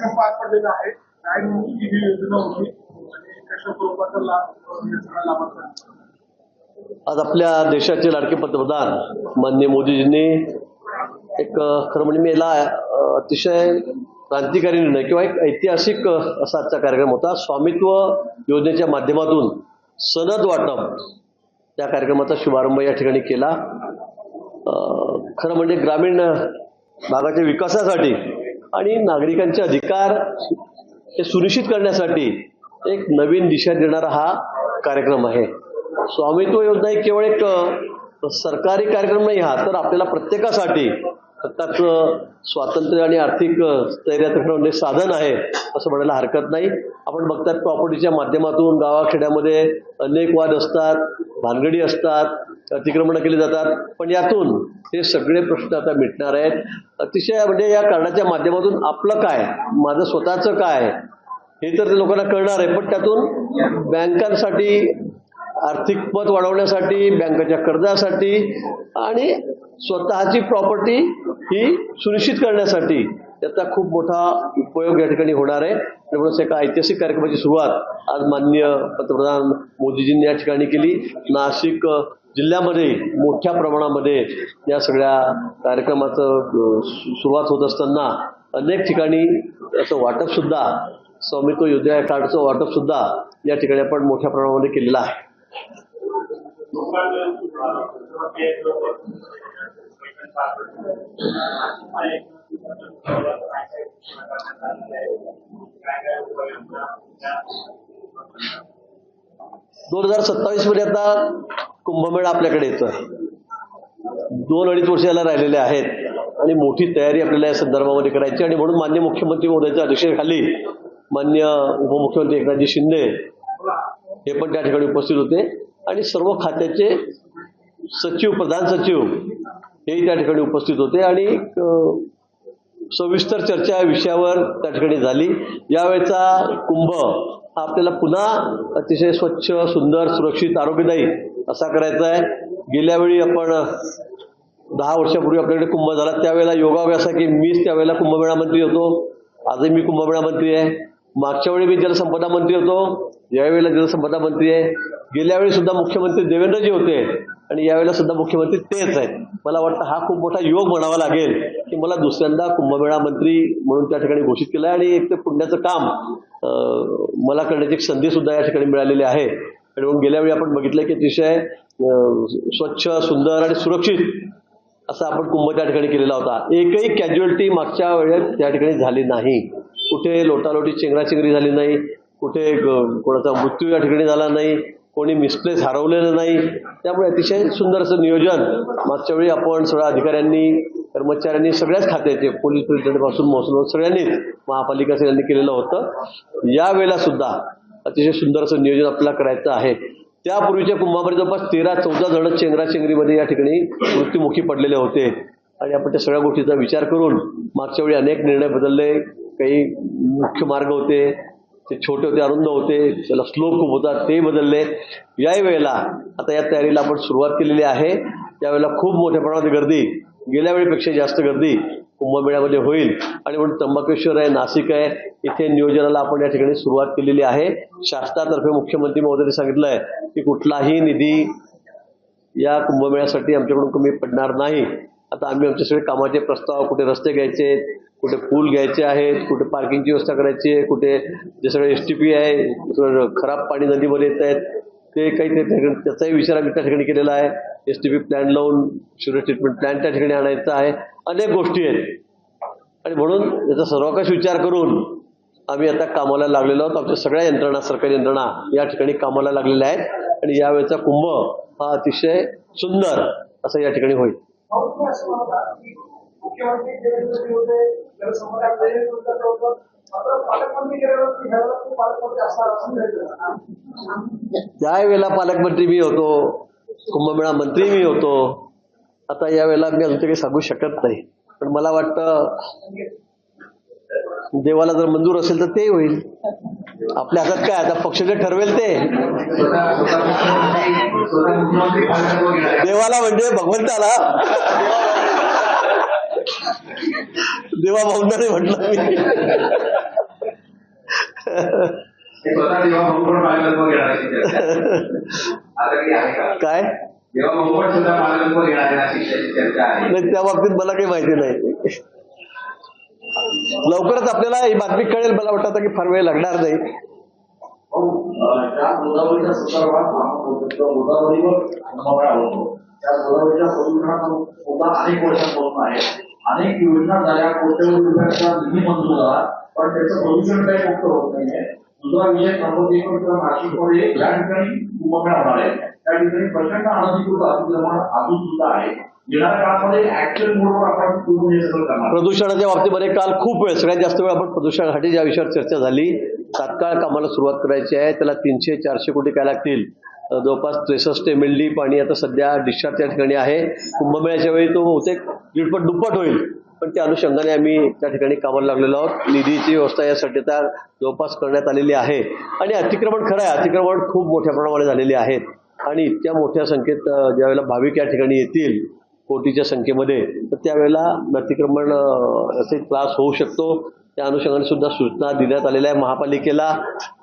कार्यक्रम पार पडलेला आहे. काय नेमकी ही योजना होती आणि कशा स्वरूपाचा लाभ या सगळ्या लाभार्थ्यांना? आज आपल्या देशाचे लाडके पंतप्रधान माननीय मोदीजींनी एक खरं म्हणजे मेला अतिशय क्रांतिकारी निर्णय किंवा एक ऐतिहासिक असा आजचा कार्यक्रम होता. स्वामित्व योजनेच्या माध्यमातून सनद वाटप त्या कार्यक्रमाचा शुभारंभ या ठिकाणी केला. खरं म्हणजे ग्रामीण भागाच्या विकासासाठी आणि नागरिकांचे अधिकार हे सुनिश्चित करण्यासाठी एक नवीन दिशा देणारा हा कार्यक्रम आहे. स्वामित्व योजना ही केवळ एक सरकारी कार्यक्रम नाही हा, तर आपल्याला प्रत्येकासाठी हक्काचं स्वातंत्र्य आणि आर्थिक स्थैर्य ठेवणे साधन आहे असं म्हणायला हरकत नाही. आपण बघतात प्रॉपर्टीच्या माध्यमातून गावाखेड्यामध्ये अनेक वाद असतात, भानगडी असतात, अतिक्रमण केली जातात, पण यातून हे सगळे प्रश्न आता मिटणार आहेत. अतिशय म्हणजे या कार्डाच्या माध्यमातून आपलं काय, माझं स्वतःचं काय हे तर लोकांना कळणार आहे, पण त्यातून बँकांसाठी आर्थिक पत वाढवण्यासाठी, बँकेच्या कर्जासाठी आणि स्वतःची प्रॉपर्टी ही सुनिश्चित करण्यासाठी त्याचा खूप मोठा उपयोग या ठिकाणी होणार आहे. त्यामुळे एका ऐतिहासिक कार्यक्रमाची सुरुवात आज माननीय पंतप्रधान मोदीजींनी या ठिकाणी केली. नाशिक जिल्ह्यामध्ये मोठ्या प्रमाणामध्ये या सगळ्या कार्यक्रमाचं सुरुवात होत असताना अनेक ठिकाणी याचं वाटप सुद्धा, स्वामित्व योजना कार्डचं वाटप सुद्धा या ठिकाणी आपण मोठ्या प्रमाणामध्ये केलेलं आहे. दोन 2027 मध्ये आता कुंभमेळा आपल्याकडे येतोय. 2-2.5 वर्ष याला राहिलेले आहेत आणि मोठी तयारी आपल्याला या संदर्भामध्ये करायची आणि म्हणून माननीय मुख्यमंत्री महोदयांच्या अध्यक्षतेखाली माननीय उपमुख्यमंत्री एकनाथजी शिंदे हे पण त्या ठिकाणी उपस्थित होते आणि सर्व खात्याचे सचिव, प्रधान सचिव हेही त्या ठिकाणी उपस्थित होते आणि सविस्तर चर्चा या विषयावर त्या ठिकाणी झाली. यावेळेचा कुंभ हा आपल्याला पुन्हा अतिशय स्वच्छ, सुंदर, सुरक्षित, आरोग्यदायी असा करायचा आहे. गेल्या वेळी आपण 10 वर्षापूर्वी आपल्याकडे कुंभ झाला, त्यावेळेला योगाभ्यास की मीच त्यावेळेला कुंभमेळा मंत्री होतो. आजही मी कुंभमेळा मंत्री आहे. मागच्या वेळी मी जलसंपदा मंत्री होतो, यावेळेला जलसंपदा मंत्री आहे. गेल्या वेळी सुद्धा मुख्यमंत्री देवेंद्रजी होते आणि यावेळेला सुद्धा मुख्यमंत्री तेच आहेत. मला वाटतं हा खूप मोठा योग म्हणावा लागेल की मला दुसऱ्यांदा कुंभमेळा मंत्री म्हणून त्या ठिकाणी घोषित केलं आहे आणि एक ते पुण्याचं काम मला करण्याची एक संधी सुद्धा या ठिकाणी मिळालेली आहे. आणि म्हणून गेल्या वेळी आपण बघितलं की अतिशय स्वच्छ, सुंदर आणि सुरक्षित असा आपण कुंभ त्या ठिकाणी केलेला होता. एकही कॅज्युअलिटी मागच्या वेळेत त्या ठिकाणी झाली नाही. कुठे लोटालोटी, चेंगराचेंगरी झाली नाही, कुठे कोणाचा मृत्यू या ठिकाणी झाला नाही, कोणी मिसप्लेस हरवलेलं नाही. त्यामुळे अतिशय सुंदर असं नियोजन मागच्या वेळी आपण सगळ्या अधिकाऱ्यांनी, कर्मचाऱ्यांनी, सगळ्याच खात्याचे, पोलीस पासून महसूल सगळ्यांनीच, महापालिका सगळ्यांनी केलेलं होतं. यावेळेला सुद्धा अतिशय सुंदर असं नियोजन आपल्याला करायचं आहे. त्यापूर्वीच्या कुंभामध्ये जवळपास 13-14 जण चेंगराचेंगरीमध्ये या ठिकाणी मृत्युमुखी पडलेले होते आणि आपण त्या सगळ्या गोष्टीचा विचार करून मागच्या वेळी अनेक निर्णय बदलले. काही मुख्य मार्ग होते, ते छोटे होते, अरुंद होते, त्याला स्लोप खूप होता, ते बदलले. याही वेळेला आता या तयारीला आपण सुरुवात केलेली आहे. त्यावेळेला खूप मोठ्या प्रमाणात गर्दी, गेल्या वेळेपेक्षा जास्त गर्दी कुंभमेळ्यामध्ये होईल आणि म्हणून त्र्यंबकेश्वर आहे, नाशिक आहे, इथे नियोजनाला आपण या ठिकाणी सुरुवात केलेली आहे. शासनातर्फे मुख्यमंत्री महोदयांनी सांगितलं आहे की कुठलाही निधी या कुंभमेळ्यासाठी आमच्याकडून कमी पडणार नाही. आता आम्ही आमचे सगळे कामाचे प्रस्ताव, कुठे रस्ते घ्यायचे, कुठे पूल घ्यायचे आहेत, कुठे पार्किंगची व्यवस्था करायची आहे, कुठे जे सगळे STP आहे, खराब पाणी नदीमध्ये येत आहेत ते काही त्याचाही विचार आम्ही त्या ठिकाणी केलेला आहे. STP प्लॅन लावून सिवेज ट्रीटमेंट प्लॅन त्या ठिकाणी आणायचा आहे. अनेक गोष्टी आहेत आणि म्हणून याचा सर्वकष विचार करून आम्ही आता कामाला लागलेलो आहोत. आमच्या सगळ्या यंत्रणा, सरकारी यंत्रणा या ठिकाणी कामाला लागलेल्या आहेत आणि यावेळेचा कुंभ हा अतिशय सुंदर असा या ठिकाणी होईल. मुख्यमंत्री देवेंद्रजी होते, जलसंपदा होतं, मात्र पालकमंत्री गेल्यावरती ह्याला खूप पालकमंत्री असणार. त्यावेळेला पालकमंत्री मी होतो, कुंभमेळा मंत्री मी होतो. आता यावेळेला मी अजून काही सांगू शकत नाही, पण मला वाटतं देवाला जर मंजूर असेल तर ते होईल. आपल्या हातात काय, आता पक्ष जे ठरवेल ते. देवाला म्हणजे भगवंताला, देवा भाऊंना म्हटलं मी. स्वतः जेव्हा भाऊ पण मालकत्व घेणार अशी चर्चा आता काही आहे का? काय जेव्हा भाऊ पण सुद्धा मालकत्व घेणार आहे अशी चर्चा आहे. नाही, त्या बाबतीत मला काही माहिती नाही. लवकरच आपल्याला ही बातमी कळेल. मला वाटतं की फार वेळ लागणार नाही. त्या गोदावरीच्या संदर्भात गोदावरीवर समावेश होतो. त्या गोदावरीच्या प्रदूषणात सुद्धा अनेक वर्षांपासून आहे. अनेक योजना झाल्या, कोट्यवधी रुपयांचा निधी मंजूर झाला, पण त्याचं प्रदूषण काही मुक्त होत नाहीये. दुसरा विषय त्र्यंबकेश्वर किंवा नाशिकमध्ये ज्या ठिकाणी कुंभमेळा होणार आहे त्या ठिकाणी प्रचंड अनधिकृत अतिक्रमण अजून सुद्धा आहे. येणाऱ्या काळामध्ये ऍक्शन मोडवर आपण हे सगळं करणार. प्रदूषणाच्या बाबतीमध्ये काल खूप वेळ, सगळ्यात जास्त वेळ आपण प्रदूषणासाठी ज्या विषयावर चर्चा झाली, तात्काळ कामाला सुरुवात करायची आहे. त्याला 300-400 कोटी काय लागतील. जवळपास 63 MLD पाणी आता सध्या डिस्चार्ज त्या ठिकाणी आहे. कुंभमेळ्याच्या वेळी तो बहुतेक दीडपट दुप्पट होईल, पण त्या अनुषंगाने आम्ही त्या ठिकाणी कामाला लागलेलो आहोत. निधीची व्यवस्था यासाठी त्या जवळपास करण्यात आलेली आहे. आणि अतिक्रमण खरं आहे, अतिक्रमण खूप मोठ्या प्रमाणात झालेली आहेत आणि इतक्या मोठ्या संख्येत ज्यावेळेला भाविक या ठिकाणी येतील कोटीच्या संख्येमध्ये, तर त्यावेळेला अतिक्रमण असे त्रास होऊ शकतो. त्या अनुषंगाने सुद्धा सूचना देण्यात आलेल्या आहे महापालिकेला,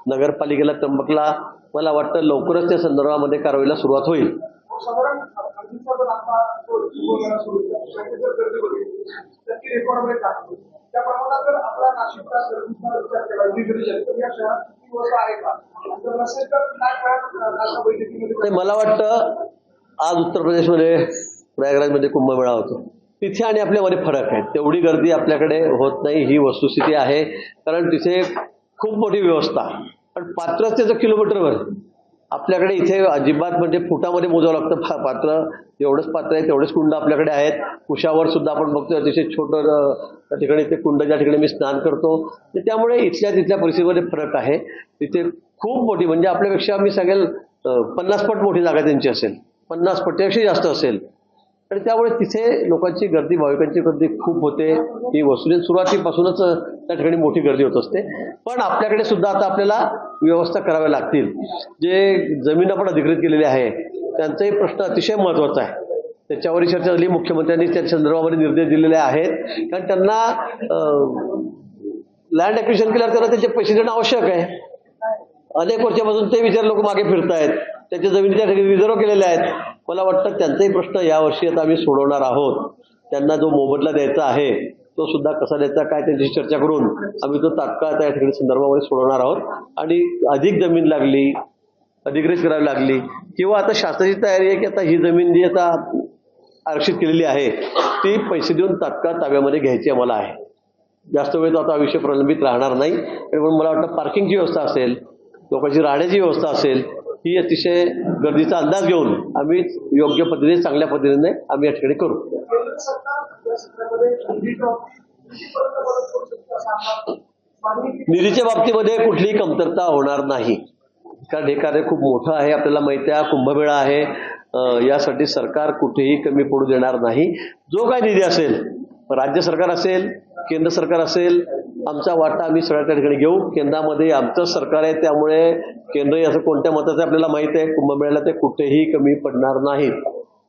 नगरपालिकेला, त्र्यंबकला. मला वाटतं लवकरच त्या संदर्भामध्ये कारवाईला सुरुवात होईल. साधारण त्या प्रमाणात जर आपला नाशिकचा सर्व्हिसचा विचार केला या शहरात किती वर्ष आहे का, जर नसेल तर काय बैठकीमध्ये. मला वाटतं आज उत्तर प्रदेशमध्ये प्रयागराजमध्ये कुंभमेळा होतो, तिथे आणि आपल्यामध्ये फरक आहे. तेवढी गर्दी आपल्याकडे होत नाही, ही वस्तुस्थिती आहे. कारण तिथे खूप मोठी व्यवस्था, पण पात्र त्याचं किलोमीटरवर. आपल्याकडे इथे अजिबात म्हणजे फुटामध्ये मोजावं लागतं पात्र. एवढंच पात्र आहे, तेवढेच कुंड आपल्याकडे आहेत. कुशावर सुद्धा आपण बघतो अतिशय छोटं त्या ठिकाणी ते कुंड ज्या ठिकाणी मी स्नान करतो, त्यामुळे इथल्या तिथल्या परिस्थितीमध्ये फरक आहे. तिथे खूप मोठी म्हणजे आपल्यापेक्षा मी सांगेल 50 पट मोठी जागा त्यांची असेल, 50 पटीपेक्षा जास्त असेल. आणि त्यामुळे तिथे लोकांची गर्दी, भाविकांची गर्दी खूप होते. ही वस्तूची सुरुवातीपासूनच त्या ठिकाणी मोठी गर्दी होत असते. पण आपल्याकडे सुद्धा आता आपल्याला व्यवस्था कराव्या लागतील. जे जमीन आपण अधिकृत केलेली आहे त्यांचाही प्रश्न अतिशय महत्त्वाचा आहे. त्याच्यावरही चर्चा झाली. मुख्यमंत्र्यांनी त्या संदर्भामध्ये निर्देश दिलेले आहेत. कारण त्यांना लँड ॲक्विजिशन केल्यावर त्यांना त्याचे पैसे देणं आवश्यक आहे. अनेक वर्षापासून ते विचार लोक मागे फिरतायत. त्याच्या जमिनी त्या ठिकाणी रिझर्व केलेल्या आहेत. मला वाटतं त्यांचाही प्रश्न यावर्षी आता आम्ही सोडवणार आहोत. त्यांना जो मोबदला द्यायचा आहे तो सुद्धा कसा द्यायचा काय त्यांची चर्चा करून आम्ही तो तात्काळ त्या ठिकाणी संदर्भामध्ये सोडवणार आहोत. आणि अधिक जमीन लागली, अधिकृत करावी लागली, किंवा आता शासनाची तयारी आहे की आता ही जमीन जी आता आरक्षित केलेली आहे ती पैसे देऊन तात्काळ ताब्यामध्ये घ्यायची आम्हाला आहे. जास्त वेळ आता विषय प्रलंबित राहणार नाही. आणि म्हणून मला वाटतं पार्किंगची व्यवस्था असेल, लोकांची राहण्याची व्यवस्था असेल, ही अतिशय गर्दीचा अंदाज घेऊन आम्ही योग्य पद्धतीने, चांगल्या पद्धतीने आम्ही या ठिकाणी करू. निधीच्या बाबतीमध्ये कुठलीही कमतरता होणार नाही. कारण हे कार्य खूप मोठं आहे, आपल्याला माहिती आहे. कुंभमेळा आहे, यासाठी सरकार कुठेही कमी पडू देणार नाही. जो काय निधी असेल, राज्य सरकार असेल, केंद्र सरकार असेल, आमचा वाटा आम्ही सगळ्या त्या ठिकाणी घेऊ. केंद्रामध्ये आमचं सरकार आहे, त्यामुळे केंद्रही असं कोणत्या मताचं आपल्याला माहिती आहे. कुंभमेळ्याला ते कुठेही कमी पडणार नाहीत.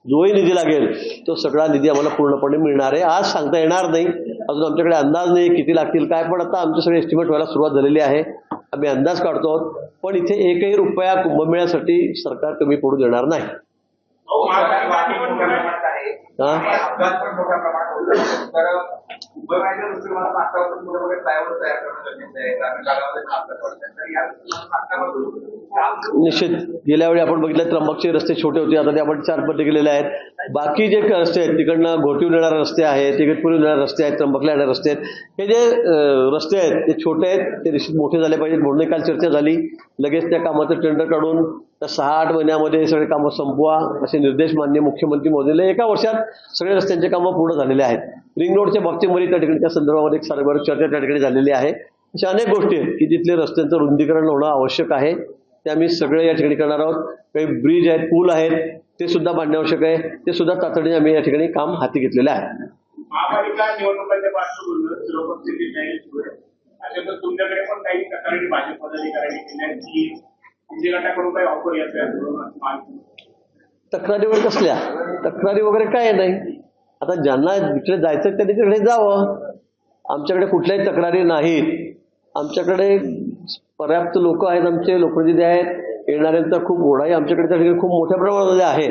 जोही निधी लागेल तो सगळा निधी आम्हाला पूर्णपणे मिळणार आहे. आज सांगता येणार नाही, अजून आमच्याकडे अंदाज नाही किती लागतील काय, पण आता आमचे सगळे एस्टिमेट व्हायला सुरुवात झालेली आहे. आम्ही अंदाज काढतो. पण इथे एकही रुपया कुंभमेळ्यासाठी सरकार कमी पडू देणार नाही. निश्चित गेल्या वेळी आपण बघितलं त्र्यंबकचे रस्ते छोटे होते, आता ते आपण 4 पट्टे केलेले आहेत. बाकी जे रस्ते आहेत, तिकडनं घोटीहून येणारे रस्ते आहेत, तिकडपूरून येणारे रस्ते आहेत, त्र्यंबकला येणारे रस्ते आहेत, हे जे रस्ते आहेत ते छोटे आहेत, ते निश्चित मोठे झाले पाहिजेत. म्हणून काल चर्चा झाली. लगेच त्या कामाचं टेंडर काढून त्या 6-8 महिन्यामध्ये सगळे कामं संपवा असे निर्देश माननीय मुख्यमंत्री महोदयाने. एका वर्षात सगळे रस्त्यांचे कामं पूर्ण झालेले आहेत. रिंग रोडच्या बाबतीमध्ये त्या ठिकाणी त्या संदर्भामध्ये एक सारेभर चर्चा त्या ठिकाणी झालेली आहे. अशा अनेक गोष्टी आहेत की तिथले रस्त्यांचं रुंदीकरण होणं आवश्यक आहे. ते आम्ही सगळे या ठिकाणी करणार आहोत. काही ब्रिज आहेत, पूल आहेत, ते सुद्धा बांधणे आवश्यक आहे. ते सुद्धा तातडीने आम्ही या ठिकाणी काम हाती घेतलेलं आहे. महापालिका निवडणुकांच्या पार्श्वभूमीवर लोकस्थिती जाहीर सुरू आहे. अशा तुमच्याकडे पण काही तक्रारी भाजप पदाधिकाऱ्यांनी केल्या की शिंदे गटाकडून काही ऑफर येत? तक्रारी वगैरे कसल्या तक्रारी वगैरे काय नाही. आता ज्यांना जिकडे जायचं त्यांनी तिकडे जावं. आमच्याकडे कुठल्याही तक्रारी नाहीत. आमच्याकडे पर्याप्त लोक आहेत, आमचे लोकप्रतिनिधी आहेत, येणाऱ्यांचा खूप ओढाही आमच्याकडे त्या ठिकाणी खूप मोठ्या प्रमाणामध्ये आहे.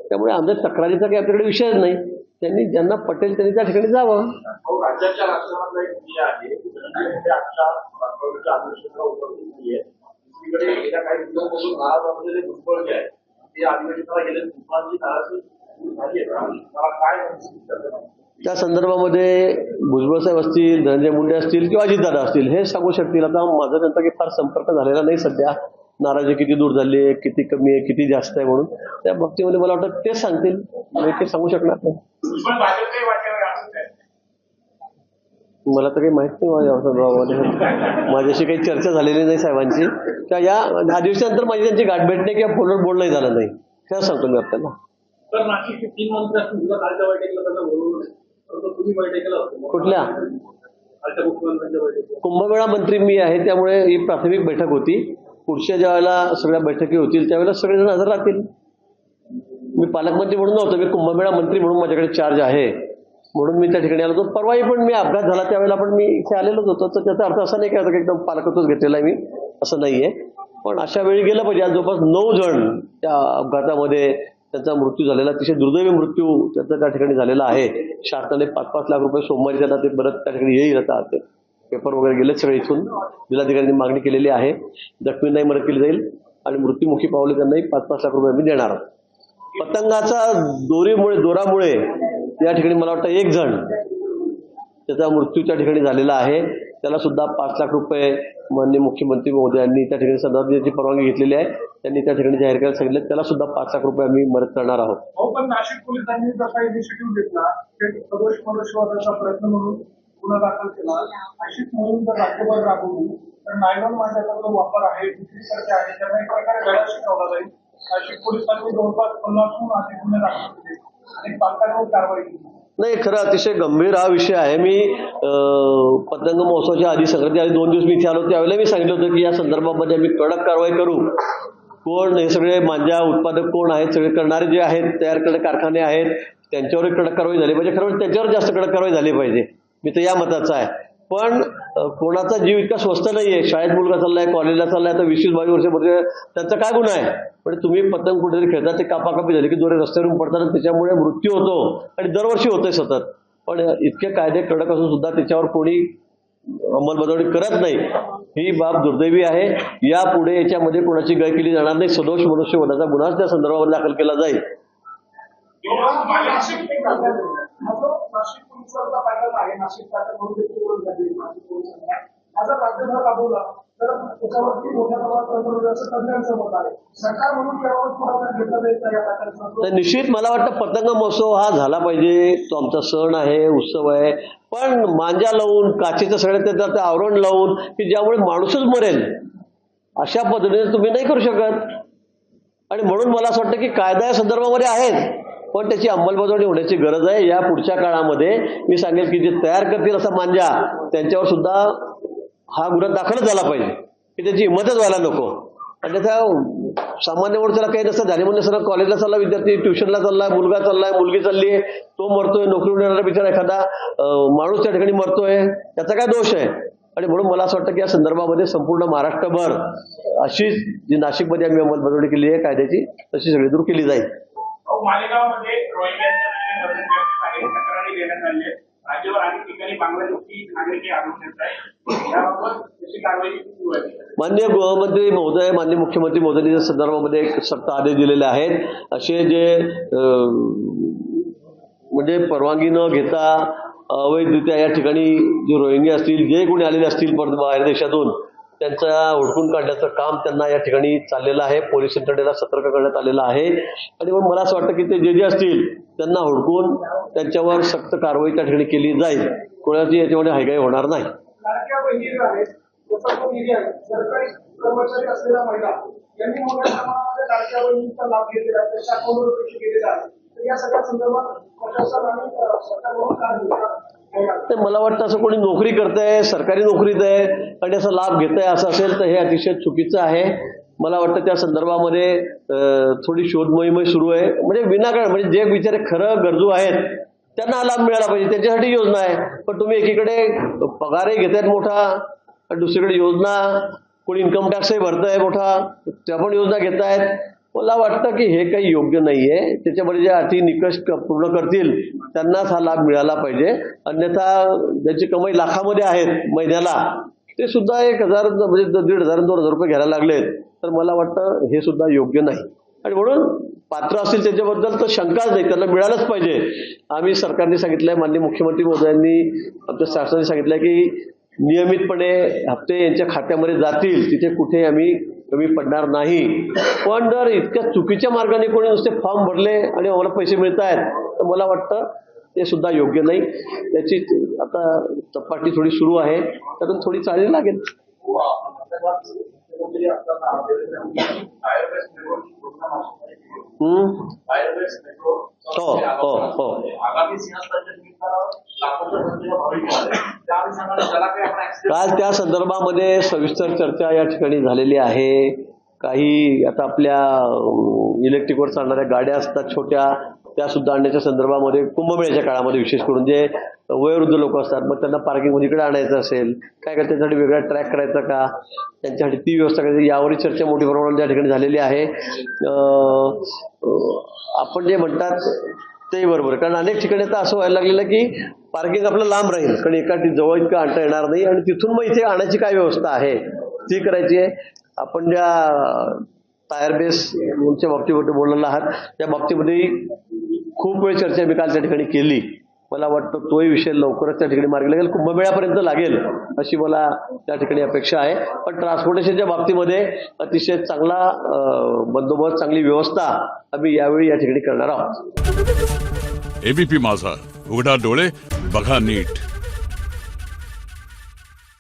त्यामुळे आमच्या तक्रारीचा काही आपल्याकडे विषयच नाही. त्यांनी ज्यांना पटेल त्यांनी त्या ठिकाणी जावं. राज्याच्या राजकारणातला एक विषय आहे की आजच्या राष्ट्रवादीच्या अधिवेशनाला उपस्थित नाहीये. दुसरीकडे गेल्या काही दिवसांपासून महाराष्ट्रामध्ये जे भुजबळ जे आहे ते अधिवेशनाला गेले, भुजबळांची नाराजी झाली आहे. मला काय त्या संदर्भामध्ये भुजबळ साहेब असतील, धनंजय मुंडे असतील किंवा अजितदादा असतील हे सांगू शकतील. आता माझा त्यांचा काही फार संपर्क झालेला नाही सध्या. नाराजी किती दूर झाली आहे, किती कमी आहे, किती जास्त आहे म्हणून त्या बाबतीमध्ये मला वाटतं तेच सांगतील. मी ते सांगू शकणार नाही. भुजबळ भाजपच्याही वाटेवर असं आहे. मला तर काही माहित नाही माझ्या संदर्भामध्ये. माझ्याशी काही चर्चा झालेली नाही साहेबांची. त्या या अधिवेशनानंतर माझी त्यांची गाठभेट नाही किंवा फोनवर बोलणंही झालं नाही. काय सांगतो मी आपल्याला. तर नाशिकचे 3 मंत्री असतील, तुला कालच्या बैठकीला त्यांना बोलवलं नाही, तर तुम्ही बैठकीला होते. कुठल्या कालच्या मुख्यमंत्र्यांच्या बैठकीला. कुंभमेळा मंत्री मी आहे, त्यामुळे ही प्राथमिक बैठक होती. पुढच्या ज्या वेळेला सगळ्या बैठकी होतील त्यावेळेला सगळेजण हजर राहतील. मी पालकमंत्री म्हणून नव्हतो, मी कुंभमेळा मंत्री म्हणून माझ्याकडे चार्ज आहे, म्हणून मी त्या ठिकाणी आलो होतो. परवाही पण मी अपघात झाला त्यावेळेला पण मी इथे आलेलोच होतो. तर त्याचा अर्थ असा नाही की आता एकदम पालकत्वच घेतलेला आहे मी, असं नाहीये. पण अशा वेळी गेलं पाहिजे. आज जवळपास 9 जण त्या अपघातामध्ये त्यांचा मृत्यू झालेला, अतिशय दुर्दैवी मृत्यू त्याचा त्या ठिकाणी झालेला आहे. शासनाने 5-5 लाख रुपये सोमवारी त्यांना ते परत त्या ठिकाणी येईल. आता पेपर वगैरे गेले सगळे इथून. जिल्हाधिकाऱ्यांनी मागणी केलेली आहे. जखमींनाही मदत केली जाईल आणि मृत्यूमुखी पावले त्यांनाही 5-5 लाख रुपये आम्ही देणार आहोत. पतंगाचा दोरामुळे या ठिकाणी मला वाटतं 1 जण त्याचा मृत्यू त्या ठिकाणी झालेला आहे. त्याला सुद्धा 5 लाख रुपये माननीय मुख्यमंत्री महोदयांनी त्या ठिकाणी संदर्भाची परवानगी घेतलेली आहे. त्यांनी त्या ठिकाणी जाहीर करायला सांगितलं. त्याला सुद्धा 5 लाख रुपये आम्ही मदत करणार आहोत. पण नाशिक पोलिसांनी जसा इनिशिएटिव्ह घेतला ते सदोष मनुष्यवधाचा प्रयत्न म्हणून गुन्हा दाखल केला. अशीच मोहीम जर राज्यभर राबवली तर नायलॉन मांजाचा जो वापर आहे विक्रीसाठी आहे त्यांना एक प्रकारे धडा शिकवला जाईल. नाशिक पोलिसांनी जवळपास 50हून अधिक गुन्हे दाखल केले आणि पालकांवर कारवाई केली. नाही, खरं अतिशय गंभीर हा विषय आहे. मी पतंग महोत्सवाच्या आधी संक्रांती आधी 2 दिवस मी इथे आलो त्यावेळेला मी सांगितलं होतं की या संदर्भामध्ये आम्ही कडक कारवाई करू. कोण हे सगळे मांजा उत्पादक कोण आहेत, सगळे करणारे जे आहेत, तयार करणारे कारखाने आहेत, त्यांच्यावर कडक कारवाई झाली पाहिजे. खरं त्यांच्यावर जास्त कडक कारवाई झाली पाहिजे. मी तर या मताचा आहे. पण कोणाचा जीव इतका स्वस्त नाहीये. शाळेत मुलगा चाललाय, कॉलेजला चाललाय, तर 20-22 वर्षामध्ये त्यांचा काय गुन्हा आहे. पण तुम्ही पतंग कुठेतरी खेळता, ते कापाकापी झाली की दोरे रस्त्यावरून पडतात, त्याच्यामुळे मृत्यू होतो आणि दरवर्षी होतोय सतत. पण इतके कायदे कडक असून सुद्धा त्याच्यावर कोणी अंमलबजावणी करत नाही. ही बाब दुर्दैवी आहे. यापुढे याच्यामध्ये कोणाची गय केली जाणार नाही. सदोष मनुष्यवधाचा गुन्हा त्या संदर्भामध्ये दाखल केला जाईल. नाशिक पोलिसांचा फायदा आहे. नाशिक माझा राज्यभर राबवला तर त्याच्यावरती मोठ्या प्रमाणात असं तज्ञांचं मत आहे. सरकार म्हणून त्यावर थोडा घेतला जाईल या प्रकारचा. निश्चित मला वाटतं पतंग महोत्सव हा झाला पाहिजे. तो आमचा सण आहे, उत्सव आहे. पण मांजा लावून, काचेचं सगळं त्याचं आवरण लावून की ज्यामुळे माणूसच मरेल अशा पद्धतीने तुम्ही नाही करू शकत. आणि म्हणून मला असं वाटतं की कायदा या संदर्भामध्ये आहेत, पण त्याची अंमलबजावणी होण्याची गरज आहे. या पुढच्या काळामध्ये मी सांगेल की जे तयार करतील असा मांजा त्यांच्यावर सुद्धा हा गुन्हा दाखलच झाला पाहिजे की त्याची हिंमतच व्हायला नको. आणि त्याचा सामान्य म्हणून त्याला काही नसतं. झाले म्हणजे सर कॉलेजला चालला विद्यार्थी, ट्युशनला चाललाय, मुलगा चाललाय, मुलगी चालली आहे, तो मरतोय, नोकरी येणारा बिचारा एखादा माणूस त्या ठिकाणी मरतोय, त्याचा काय दोष आहे. आणि म्हणून मला असं वाटतं की या संदर्भामध्ये संपूर्ण महाराष्ट्रभर अशी जी नाशिकमध्ये आम्ही अंमलबजावणी केली आहे कायद्याची तशी सगळी दूर केली जाईल. मालेगावमध्ये तक्रारी देण्यात आली आहे. राज्यावर अनेक ठिकाणी बांगलादेशी नागरिक आढळून येत आहे. याबाबत कशी कारवाई सुरू आहे. माननीय गृहमंत्री महोदय, माननीय मुख्यमंत्री महोदयांनी संदर्भामध्ये एक सक्त आदेश दिलेले आहेत. असे जे म्हणजे परवानगी न घेता अवैधरित्या या ठिकाणी जे रोहिंगे असतील, जे कोणी आलेले असतील बाहेर देशातून, त्यांचा हुडकून काढण्याचं काम त्यांना या ठिकाणी चाललेलं आहे. पोलीस यंत्रणेला सतर्क करण्यात आलेलं आहे. आणि मग मला असं वाटतं की ते जे असतील त्यांना हुडकून त्यांच्यावर सक्त कारवाई त्या ठिकाणी केली जाईल. कोणाची याच्यामध्ये हायगाई होणार नाही. सरकारी कर्मचारी असलेल्या महिला यांनी मोठ्या प्रमाणामध्ये लाडक्या बहिणीचा लाभ घेतलेला आहे. त्याच्या अकाउंटवर पैसे गेलेले आहेत. तर या सगळ्या संदर्भात प्रशासन आणि सरकारकडून काय होतं. मला वाटतं असं कोणी नोकरी करतंय, सरकारी नोकरीत आहे आणि त्याचा लाभ घेत आहे असं असेल तर हे अतिशय चुकीचं आहे. मला वाटतं त्या संदर्भामध्ये थोडी शोध मोहीम सुरू आहे. म्हणजे विनाकारण म्हणजे जे बिचारे खरं गरजू आहेत त्यांना लाभ मिळाला पाहिजे, त्यांच्यासाठी योजना आहे. पण तुम्ही एकीकडे पगारही घेतायत मोठा आणि दुसरीकडे योजना कोणी इन्कम टॅक्सही भरतंय मोठा, त्या पण योजना घेत आहेत. मला वाटतं की हे काही योग्य नाही आहे. त्याच्यामध्ये जे अटी निकष पूर्ण करतील त्यांनाच हा लाभ मिळाला पाहिजे. अन्यथा ज्याची कमाई लाखामध्ये आहेत महिन्याला ते सुद्धा 1,000 म्हणजे 1,500 2,000 रुपये घ्यायला लागलेत, तर मला वाटतं हे सुद्धा योग्य नाही. आणि म्हणून पात्र असतील त्याच्याबद्दल तर शंकाच नाही, त्यांना मिळालंच पाहिजे. आम्ही सरकारने सांगितलंय, माननीय मुख्यमंत्री महोदयांनी आमच्या शासनाने सांगितलंय की नियमितपणे हप्ते यांच्या खात्यामध्ये जातील, तिथे कुठे आम्ही कमी पडणार नाही. पण जर इतक्या चुकीच्या मार्गाने कोणी नुसते फॉर्म भरले आणि आम्हाला पैसे मिळत आहेत तर मला वाटतं ते सुद्धा योग्य नाही. त्याची आता तपासणी थोडी सुरू आहे, त्यातून थोडी चाळणी लागेल. हो हो हो काल त्या संदर्भामध्ये सविस्तर चर्चा या ठिकाणी झालेली आहे. काही आता आपल्या इलेक्ट्रिकवर चालणाऱ्या गाड्या असतात छोट्या, त्या सुद्धा आणण्याच्या संदर्भामध्ये कुंभमेळ्याच्या काळामध्ये विशेष करून जे वयोवृद्ध लोक असतात, मग त्यांना पार्किंग इकडे आणायचं असेल काय का, त्याच्यासाठी वेगळा ट्रॅक करायचा का, त्यांच्यासाठी ती व्यवस्था करायची, यावरही चर्चा मोठी प्रमाणात त्या ठिकाणी झालेली आहे. आपण जे म्हणतात ते बरोबर, कारण अनेक ठिकाणी आता असं व्हायला लागलेलं की पार्किंग आपलं लांब राहील, कारण एका जवळ इतकं आणता येणार नाही आणि तिथून मग इथे आणायची काय व्यवस्था आहे ती करायची आहे. आपण ज्या टायर बेसच्या बाबतीमध्ये बोललेला आहात त्या बाबतीमध्ये खूप वेळ चर्चा मी काल त्या ठिकाणी केली. मला वाटतं तोही विषय लवकरच त्या ठिकाणी मार्गी लागेल, कुंभमेळ्यापर्यंत लागेल अशी मला त्या ठिकाणी अपेक्षा आहे. पण ट्रान्सपोर्टेशनच्या बाबतीमध्ये अतिशय चांगला बंदोबस्त, चांगली व्यवस्था आम्ही यावेळी या ठिकाणी करणार आहोत. एबीपी माझा, उघडा डोळे बघा नीट.